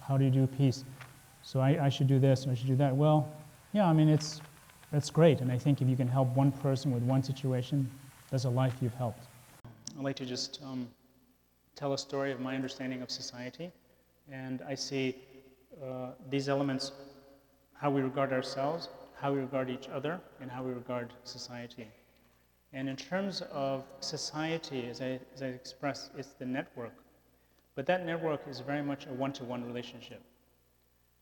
how do you do peace? So I should do this, or I should do that. Well, yeah, I mean, that's great. And I think if you can help one person with one situation, that's a life you've helped. I'd like to just tell a story of my understanding of society. And I see these elements, how we regard ourselves, how we regard each other, and how we regard society. And in terms of society, as I expressed, it's the network. But that network is very much a one-to-one relationship,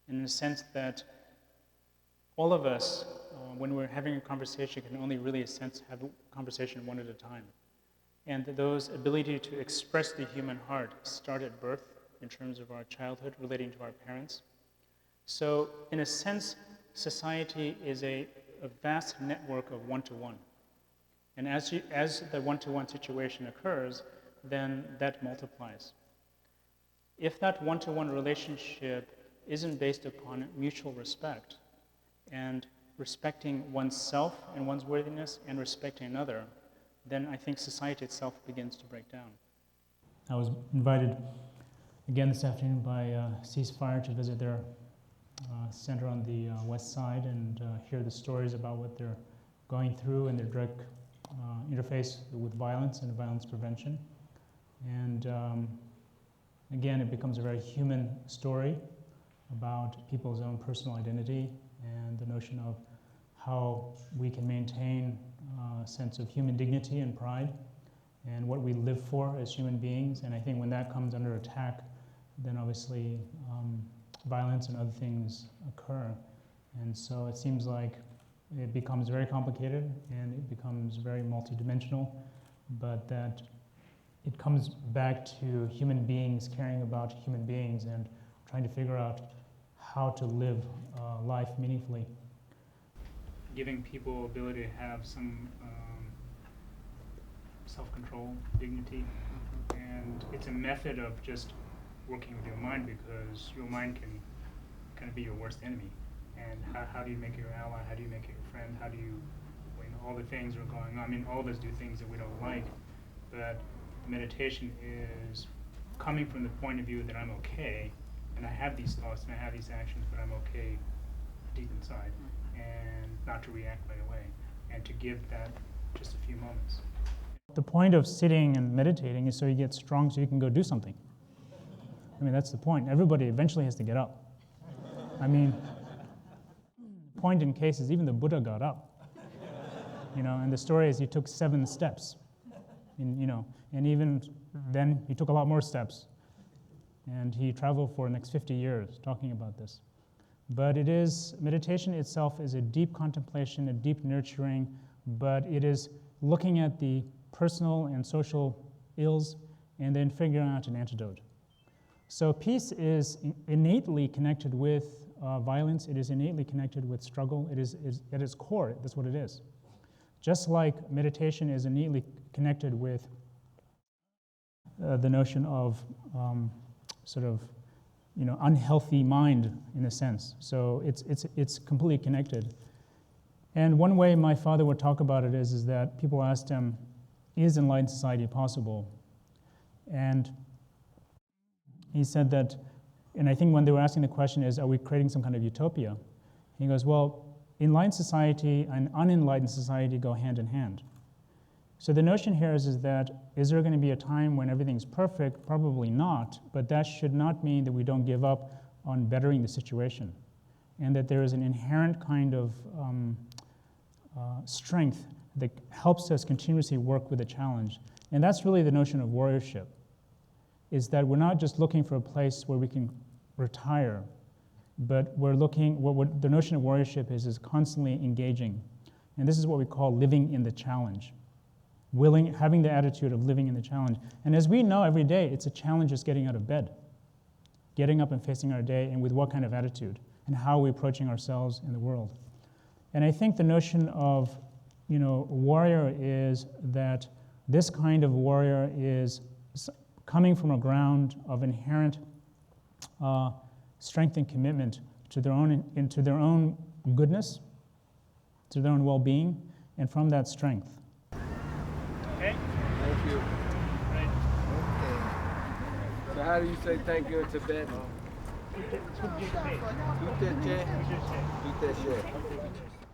in the sense that all of us, when we're having a conversation, can only really, in a sense, have a conversation one at a time. And those ability to express the human heart start at birth, in terms of our childhood, relating to our parents. So, in a sense, society is a vast network of one-to-one. And as the one-to-one situation occurs, then that multiplies. If that one-to-one relationship isn't based upon mutual respect, and respecting oneself and one's worthiness and respecting another, then I think society itself begins to break down. I was invited again this afternoon by Ceasefire to visit their center on the west side and hear the stories about what they're going through and their direct interface with violence and violence prevention. And again, it becomes a very human story about people's own personal identity and the notion of how we can maintain a sense of human dignity and pride and what we live for as human beings. And I think when that comes under attack, then obviously violence and other things occur. And so it seems like it becomes very complicated and it becomes very multidimensional, but that it comes back to human beings caring about human beings and trying to figure out how to live life meaningfully. Giving people ability to have some self-control, dignity, and it's a method of just working with your mind, because your mind can kind of be your worst enemy. And how do you make it your ally? How do you make it your friend? How do you, when all the things are going on, I mean, all of us do things that we don't like, but meditation is coming from the point of view that I'm okay, and I have these thoughts and I have these actions, but I'm okay deep inside, and not to react right away, and to give that just a few moments. The point of sitting and meditating is so you get strong so you can go do something. I mean, that's the point. Everybody eventually has to get up. I mean, the point in case is even the Buddha got up. And the story is he took 7 steps. And even then he took a lot more steps. And he traveled for the next 50 years talking about this. But meditation itself is a deep contemplation, a deep nurturing, but it is looking at the personal and social ills and then figuring out an antidote. So peace is innately connected with violence. It is innately connected with struggle. It is at its core, that's what it is. Just like meditation is innately connected with the notion of unhealthy mind, in a sense. So it's completely connected. And one way my father would talk about it is that people asked him, is enlightened society possible? And he said that, and I think when they were asking the question is, are we creating some kind of utopia? He goes, well, enlightened society and unenlightened society go hand in hand. So the notion here is that, is there going to be a time when everything's perfect? Probably not, but that should not mean that we don't give up on bettering the situation, and that there is an inherent kind of strength that helps us continuously work with a challenge. And that's really the notion of warriorship, is that we're not just looking for a place where we can retire, but we're looking, what the notion of warriorship is constantly engaging. And this is what we call living in the challenge. Having the attitude of living in the challenge. And as we know every day, it's a challenge just getting out of bed, getting up and facing our day, and with what kind of attitude, and how are we approaching ourselves in the world. And I think the notion of, warrior is that this kind of warrior is coming from a ground of inherent strength and commitment to their own goodness, to their own well-being, and from that strength. Okay? Thank you. Right. Okay. So how do you say thank you in Tibetan? 둘째째. 둘째째.